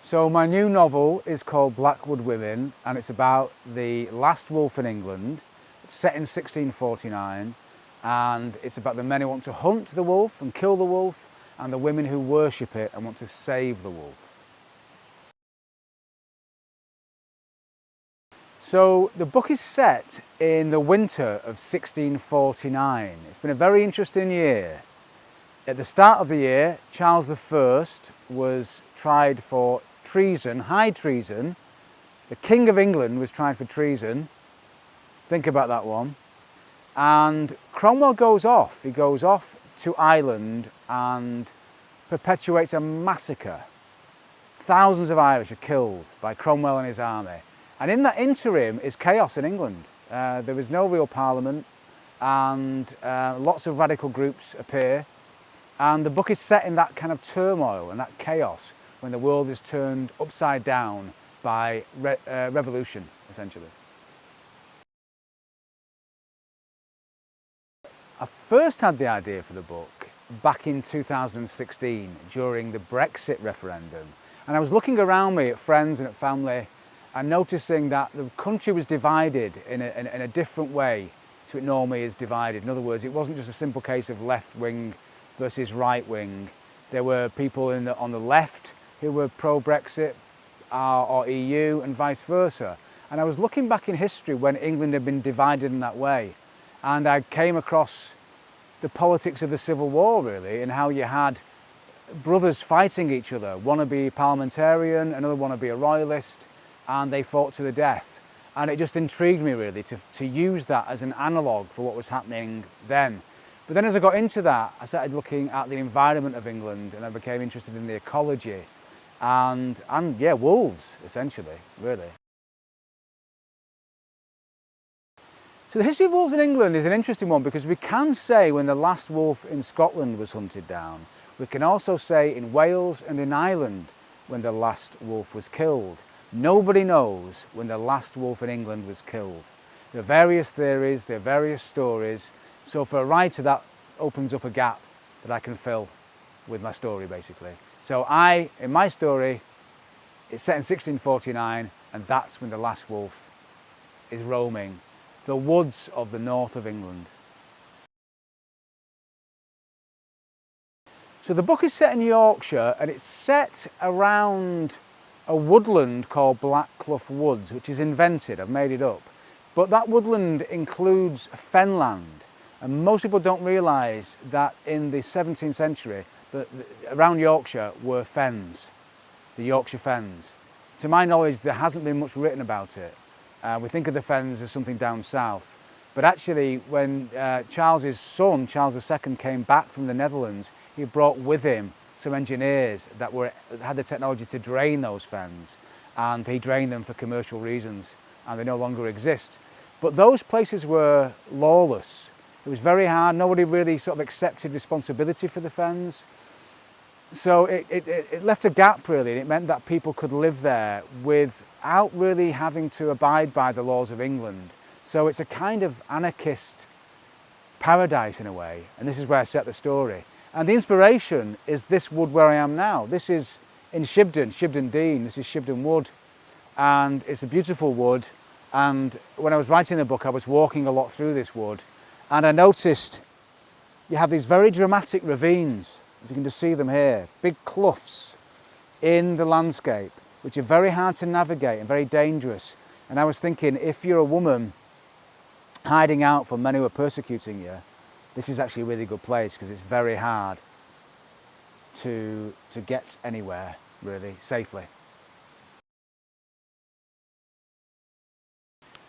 So my new novel is called Blackwood Women, and it's about the last wolf in England. It's set in 1649, and it's about the men who want to hunt the wolf and kill the wolf, and the women who worship it and want to save the wolf. So the book is set in the winter of 1649. It's been a very interesting year. At the start of the year, Charles I was tried for treason, high treason. The King of England was tried for treason. Think about that one. And Cromwell goes off. He goes off to Ireland and perpetuates a massacre. Thousands of Irish are killed by Cromwell and his army. And in that interim is chaos in England. There is no real parliament, and lots of radical groups appear. And the book is set in that kind of turmoil and that chaos when the world is turned upside down by revolution, essentially. I first had the idea for the book back in 2016 during the Brexit referendum. And I was looking around me at friends and at family and noticing that the country was divided in a different way to it normally is divided. In other words, it wasn't just a simple case of left wing versus right wing. There were people on the left who were pro-Brexit or EU and vice versa. And I was looking back in history when England had been divided in that way. And I came across the politics of the Civil War, really, and how you had brothers fighting each other. One to be a parliamentarian, another one to be a royalist, and they fought to the death. And it just intrigued me, really, to use that as an analogue for what was happening then. But then as I got into that, I started looking at the environment of England, and I became interested in the ecology and yeah, wolves, essentially, really. So the history of wolves in England is an interesting one because we can say when the last wolf in Scotland was hunted down. We can also say in Wales and in Ireland when the last wolf was killed. Nobody knows when the last wolf in England was killed. There are various theories, there are various stories. So for a writer, that opens up a gap that I can fill with my story, basically. So in my story, it's set in 1649, and that's when the last wolf is roaming the woods of the north of England. So the book is set in Yorkshire, and it's set around a woodland called Blackclough Woods, which is invented. I've made it up. But that woodland includes fenland. And most people don't realise that in the 17th century, around Yorkshire were fens, the Yorkshire Fens. To my knowledge, there hasn't been much written about it. We think of the fens as something down south. But actually, when Charles's son, Charles II, came back from the Netherlands, he brought with him some engineers that had the technology to drain those fens. And he drained them for commercial reasons, and they no longer exist. But those places were lawless. It was very hard. Nobody really sort of accepted responsibility for the fens. So it left a gap, really, and it meant that people could live there without really having to abide by the laws of England. So it's a kind of anarchist paradise in a way, and this is where I set the story. And the inspiration is this wood where I am now. This is in Shibden Dean. This is Shibden Wood, and it's a beautiful wood. And when I was writing the book, I was walking a lot through this wood, and I noticed you have these very dramatic ravines. You can just see them here, big cloughs in the landscape, which are very hard to navigate and very dangerous. And I was thinking, if you're a woman hiding out from men who are persecuting you, this is actually a really good place because it's very hard to get anywhere, really, safely.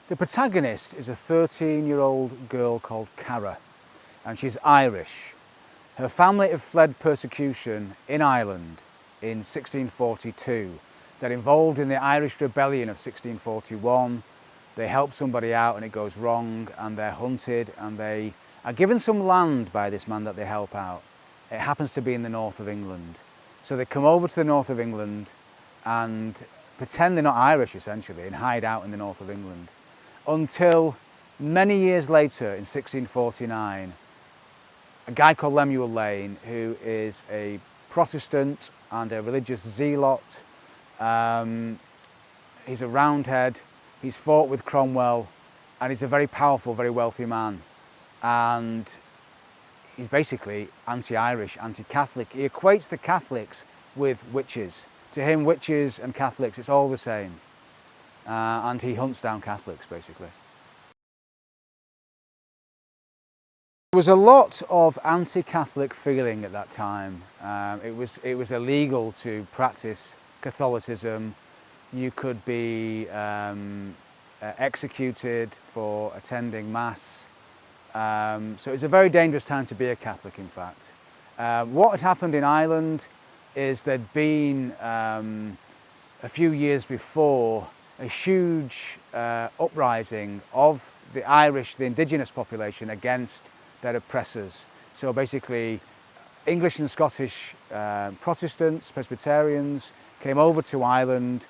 The protagonist is a 13-year-old girl called Cara, and she's Irish. Her family have fled persecution in Ireland in 1642. They're involved in the Irish Rebellion of 1641. They help somebody out and it goes wrong, and they're hunted, and they are given some land by this man that they help out. It happens to be in the north of England. So they come over to the north of England and pretend they're not Irish, essentially, and hide out in the north of England. Until many years later, in 1649, a guy called Lemuel Lane, who is a Protestant and a religious zealot, He's a Roundhead, he's fought with Cromwell, and he's a very powerful, very wealthy man. And he's basically anti-Irish, anti-Catholic. He equates the Catholics with witches. To him, witches and Catholics, it's all the same. And he hunts down Catholics, basically. There was a lot of anti-Catholic feeling at that time. It was illegal to practice Catholicism. You could be executed for attending Mass. So it was a very dangerous time to be a Catholic, in fact. What had happened in Ireland is there'd been, a few years before, a huge uprising of the Irish, the indigenous population, against their oppressors. So basically, English and Scottish Protestants, Presbyterians, came over to Ireland,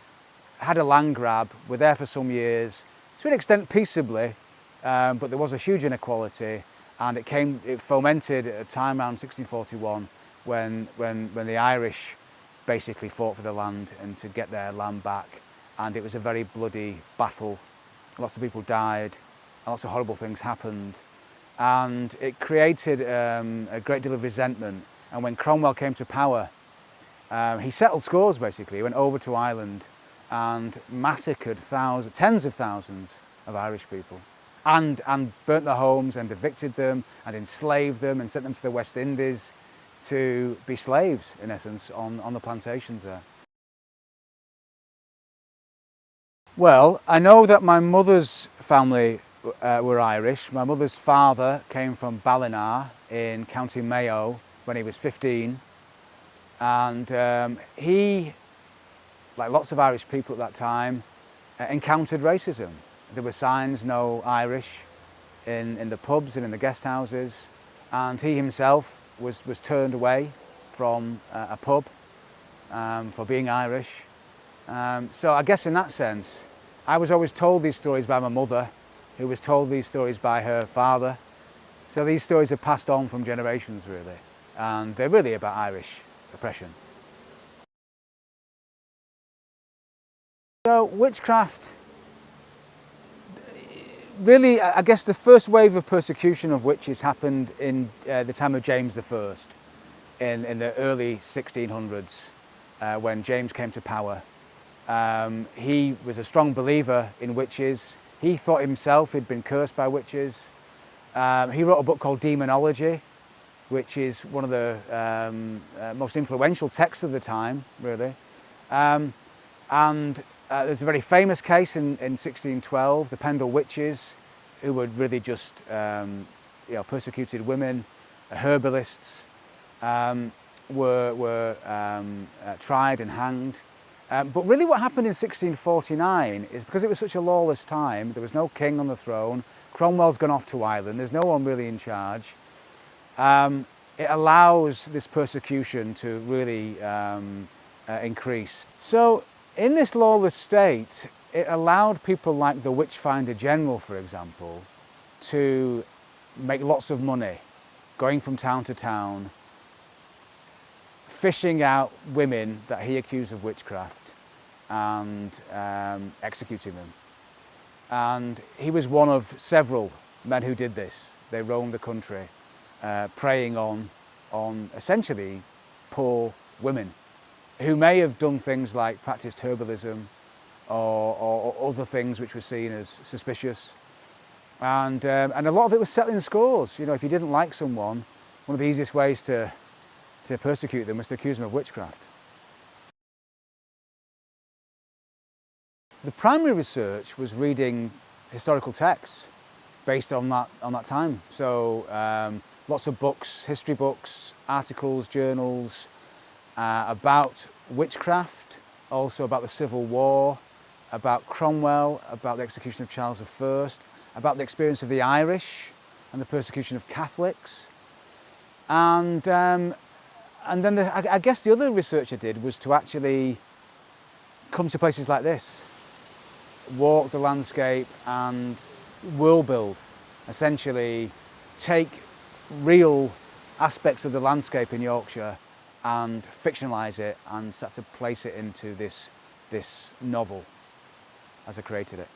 had a land grab, were there for some years, to an extent peaceably, but there was a huge inequality, and it fomented at a time around 1641 when the Irish basically fought for the land and to get their land back, and it was a very bloody battle. Lots of people died, lots of horrible things happened, and it created a great deal of resentment. And when Cromwell came to power, he settled scores basically. He went over to Ireland and massacred tens of thousands of Irish people, and burnt their homes and evicted them and enslaved them and sent them to the West Indies to be slaves, in essence, on the plantations there. Well, I know that my mother's family were Irish. My mother's father came from Ballina in County Mayo when he was 15, and he, like lots of Irish people at that time, encountered racism. There were signs, no Irish, in the pubs and in the guest houses, and he himself was turned away from a pub for being Irish. So I guess in that sense, I was always told these stories by my mother, who was told these stories by her father. So these stories are passed on from generations, really, and they're really about Irish oppression. So witchcraft, really, I guess the first wave of persecution of witches happened in the time of James I, in the early 1600s, when James came to power. He was a strong believer in witches. He thought himself he'd been cursed by witches. He wrote a book called Demonology, which is one of the most influential texts of the time, really. There's a very famous case in 1612, the Pendle witches, who were really just persecuted women, herbalists, were tried and hanged. But really what happened in 1649 is, because it was such a lawless time, there was no king on the throne, Cromwell's gone off to Ireland, there's no one really in charge, it allows this persecution to really increase. So in this lawless state, it allowed people like the Witchfinder General, for example, to make lots of money, going from town to town, fishing out women that he accused of witchcraft and executing them. And he was one of several men who did this. They roamed the country, preying on essentially poor women, who may have done things like practiced herbalism or other things which were seen as suspicious. And a lot of it was settling scores. You know, if you didn't like someone, one of the easiest ways to persecute them was to accuse them of witchcraft. The primary research was reading historical texts based on that time. So lots of books, history books, articles, journals, about witchcraft, also about the Civil War, about Cromwell, about the execution of Charles I, about the experience of the Irish and the persecution of Catholics. And then I guess the other research I did was to actually come to places like this, walk the landscape and world build, essentially take real aspects of the landscape in Yorkshire and fictionalise it and start to place it into this this novel as I created it.